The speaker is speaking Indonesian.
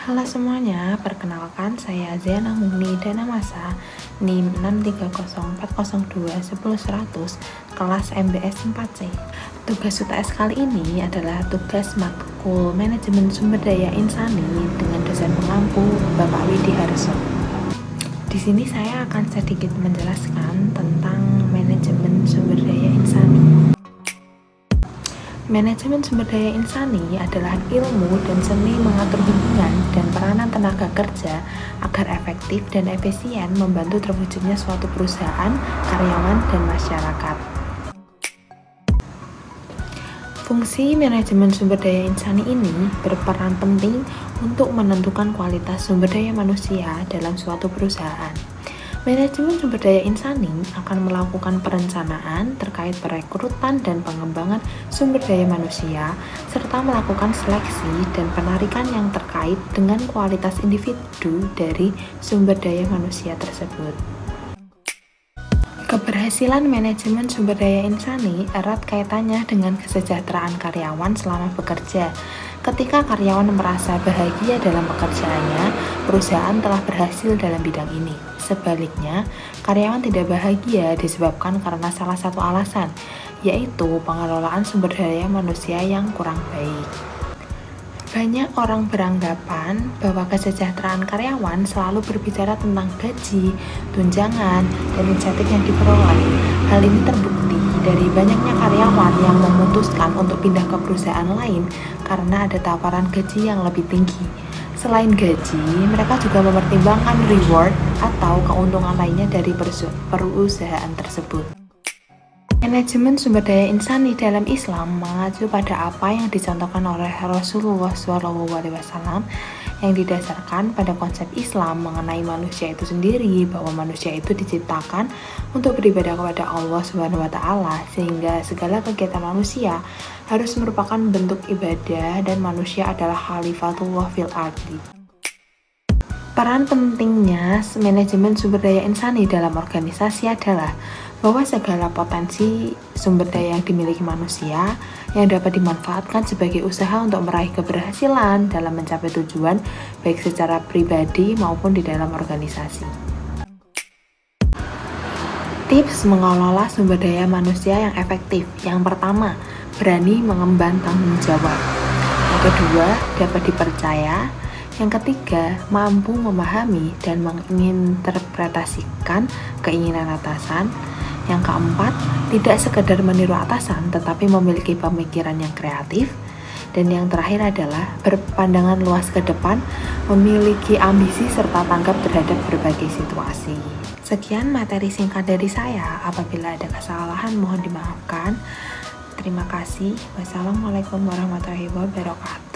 Halo semuanya, perkenalkan saya Aziana Mugni Danamasa, NIM 63040210100, kelas MBS 4C. Tugas UTS kali ini adalah tugas matkul Manajemen Sumber Daya Insani dengan dosen pengampu Bapak Widi Harso. Di sini saya akan sedikit menjelaskan tentang manajemen sumber daya insani. Manajemen sumber daya insani adalah ilmu dan seni mengatur hubungan dan peranan tenaga kerja agar efektif dan efisien membantu terwujudnya suatu perusahaan, karyawan, dan masyarakat. Fungsi manajemen sumber daya insani ini berperan penting untuk menentukan kualitas sumber daya manusia dalam suatu perusahaan. Manajemen sumber daya insani akan melakukan perencanaan terkait perekrutan dan pengembangan sumber daya manusia, serta melakukan seleksi dan penarikan yang terkait dengan kualitas individu dari sumber daya manusia tersebut. Keberhasilan manajemen sumber daya insani erat kaitannya dengan kesejahteraan karyawan selama bekerja. Ketika karyawan merasa bahagia dalam pekerjaannya, perusahaan telah berhasil dalam bidang ini. Sebaliknya, karyawan tidak bahagia disebabkan karena salah satu alasan, yaitu pengelolaan sumber daya manusia yang kurang baik. Banyak orang beranggapan bahwa kesejahteraan karyawan selalu berbicara tentang gaji, tunjangan, dan insentif yang diperoleh. Hal ini terbukti dari banyaknya karyawan yang memutuskan untuk pindah ke perusahaan lain karena ada tawaran gaji yang lebih tinggi. Selain gaji, mereka juga mempertimbangkan reward atau keuntungan lainnya dari perusahaan tersebut. Manajemen sumber daya insani dalam Islam mengacu pada apa yang dicontohkan oleh Rasulullah SAW yang didasarkan pada konsep Islam mengenai manusia itu sendiri, bahwa manusia itu diciptakan untuk beribadah kepada Allah SWT, sehingga segala kegiatan manusia harus merupakan bentuk ibadah dan manusia adalah khalifatullah fil ardi. Peran pentingnya manajemen sumber daya insani dalam organisasi adalah bahwa segala potensi sumber daya yang dimiliki manusia yang dapat dimanfaatkan sebagai usaha untuk meraih keberhasilan dalam mencapai tujuan baik secara pribadi maupun di dalam organisasi. Tips mengelola sumber daya manusia yang efektif. Yang pertama, berani mengemban tanggung jawab. Yang kedua, dapat dipercaya. Yang ketiga, mampu memahami dan menginterpretasikan keinginan atasan. Yang keempat, tidak sekedar meniru atasan tetapi memiliki pemikiran yang kreatif. Dan yang terakhir adalah berpandangan luas ke depan, memiliki ambisi serta tanggap terhadap berbagai situasi. Sekian materi singkat dari saya. Apabila ada kesalahan mohon dimaafkan. Terima kasih. Wassalamualaikum warahmatullahi wabarakatuh.